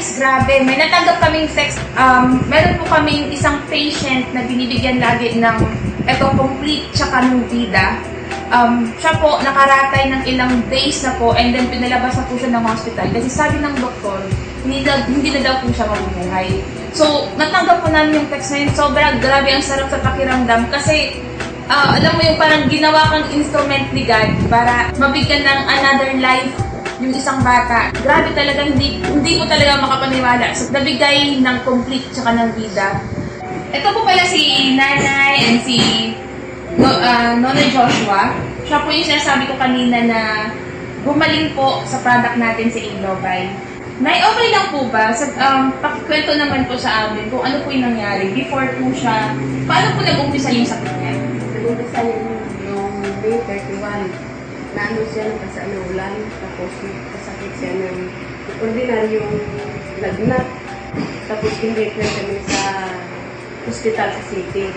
Guys, grabe. May natanggap kaming text. Meron po kaming isang patient na binibigyan lagi ng complete tsaka ng vida. Siya po nakaratay ng ilang days na po and then pinalabas na po siya ng hospital kasi sabi ng doktor, hindi na daw po siya mabubuhay. So, natanggap po namin yung text na yun. Sobrang grabe, ang sarap sa pakiramdam kasi alam mo yung parang ginawa kang instrument ni God para mabigyan ng another life yung isang bata. Grabe talaga, hindi ko talaga makapaniwala. So, nabigay ng complete tsaka ng vida. Ito po pala si Nanay and si Nona Joshua. Siya po yung sinasabi ko kanina na gumaling po sa product natin si Innovay. Nay, okay lang po ba? Pakikwento naman po sa amin kung ano po yung nangyari. Before po siya, paano po nag-umpisa yung sakit niya? Nag-umpisa yung May 31. Naano siya ng kasaulan. Tapos kasakit siya ng ordinaryong lagnat. Tapos in-refer kami sa hospital sa city.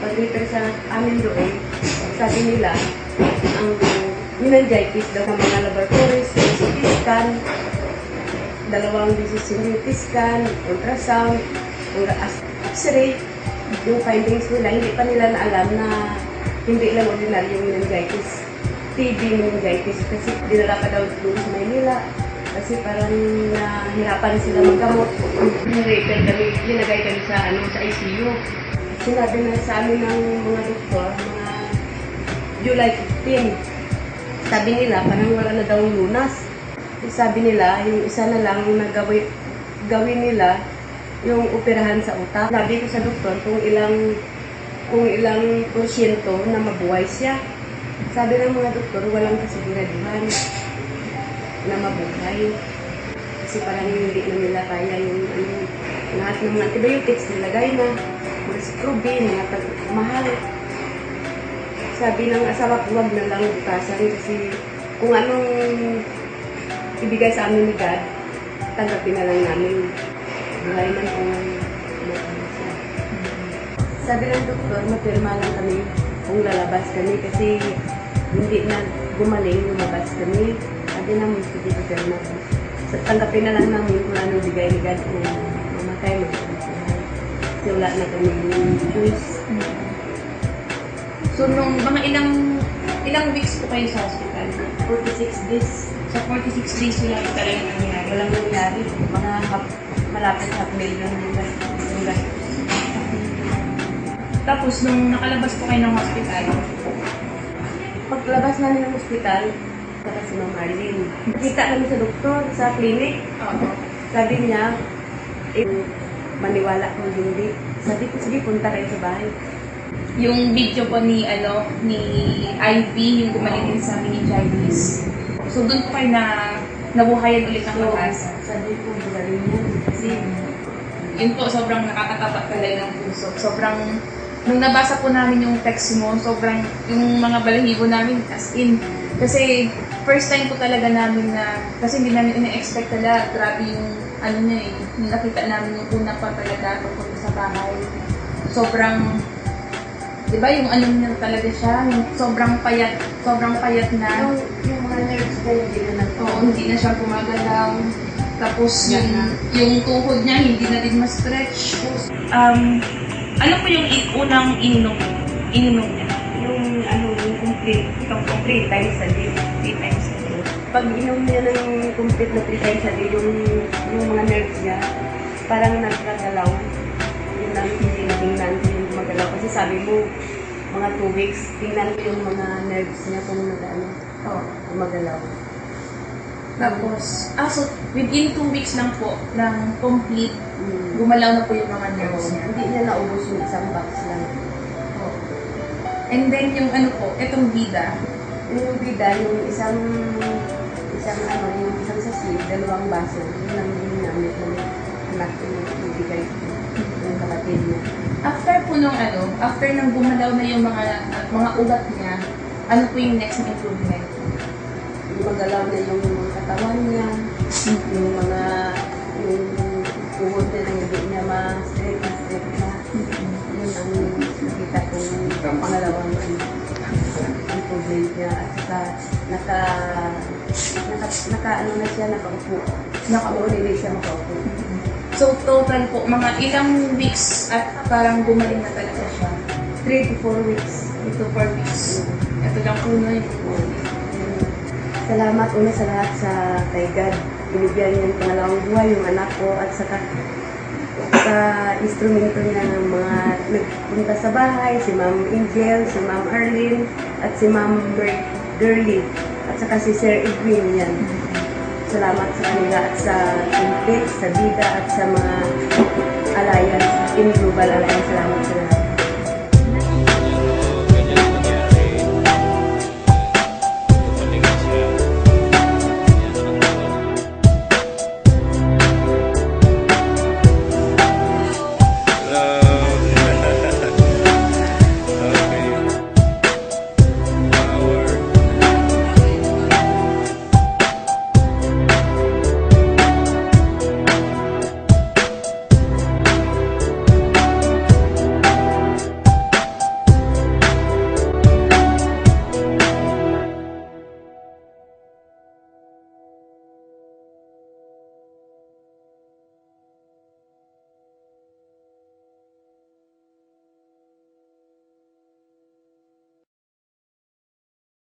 Pag-refer sa amin doon, sabi nila, ang meningitis daw ng mga laboratories, CT scan, 2 CT scan, ultrasound, x-ray, yung findings nila, hindi pa nila naalam na hindi lang ordinaryong meningitis, TB meningitis, kasi dinala pa daw doon sa Maynila, kasi parang nahirapan sila magkamot. Linagay kami sa ICU. Sinabi na sa amin ng mga doktor, mga July 15. Sabi nila, parang wala na daw lunas. Sabi nila, yung isa na lang na gawin nila, yung operahan sa utak. Sabi ko sa doktor kung ilang porsyento na mabuhay siya. Sabi ng mga doktor, walang kasiguraduhan na mabuhay. Kasi parang hindi na nila kaya yung lahat ng mga antibiotics nilagay na. Mga scrubin, mga mahal. Sabi ng asawa ko, huwag na lang butasan kasi kung anong ibigay sa amin ni God, tanggapin na lang namin. Buhay man kung ano siya. Sabi ng doktor, mapirma lang kami kung lalabas kami kasi hindi na gumaling, lumabas kami. Sabi namin, sige, mapirma ko. Tanggapin na lang namin kung anong bigay ni God kung mamatay, magpapalagay. Kasi wala na kami choice. So, nung mga ilang weeks po kayo sa hospital? 46 days. Sa 46 days wala talaga nangyari. Walang nangyari. Mga malapit half million yung gastos. Tapos, nung nakalabas po kayo ng hospital, Paglabas namin ng hospital, saka si Ma'am Arlene. Kita kami sa doktor, sa clinic. Sabi niya, maniwala kung hindi. Sabi ko, sige, punta kayo sa bahay. yung video po ni Ivy, yung gumaling din sa meningitis. So, doon po kayo nabuhayan ulit ng pag-asa. Sabi ko, galing yan. Kasi, Yun po, sobrang nakakatapat talaga ng puso. Sobrang, nung nabasa po namin yung text mo, sobrang, yung mga balahibo namin, as in, kasi first time po talaga namin na, kasi hindi namin ina-expect talaga, grabe yung, niya yung nakita namin yung una pa talaga tungkol sa bahay. Sobrang, di ba yung niya talaga siya, yung sobrang payat na. yung mga nerves na hindi na Oo, hindi na siya gumagalaw. Tapos yung tuhod niya, hindi na din ma-stretch. Ano po yung unang ininom niya? yung complete. Itong 3 times a day. 3 times a day. Pag inom niya ng complete na 3 times a day, yung mga nerves niya, parang nagkagalaw. Yun lang hindi natingnan ko yung gumagalaw. Kasi sabi mo, mga 2 weeks, tingnan ko yung mga nerves niya kung gumagalaw. Tapos, so within 2 weeks lang po, ng complete, gumalaw na po yung mga nerves niya. Hindi niya naubos yung isang box lang. And then yung itong vida. Yung bida, yung isang sachet, 2 baso, yun lang yung namin ng anak ko yung bigay ko, yung kapatid niya. After po after nang gumalaw na yung mga ugat niya, ano po yung next na improvement? Magalaw na yung katawan niya, yung tuhod niya ng gabi niya ma-straight na. Yun ang nakita kong pangalawang improvement. improvement niya at saka ano na siya, nakaupo. Nakaulit siya makaupo. So, total po, mga ilang weeks at parang gumaling na talaga siya. 3 to 4 weeks. Ito 4 weeks. Ito lang po na yun. Salamat una sa lahat sa kay God. Binigyan niya ng pangalawang buhay yung anak ko at saka sa instrumento niya ng mga nagpunta sa bahay, si Ma'am Angel, si Ma'am Arlene, at si Ma'am Girlie, at saka si Sir Edwin yan. Salamat sa kanila at sa Team Fit, sa Vida at sa mga Alliance, Team Global Alliance. Salamat sa lahat.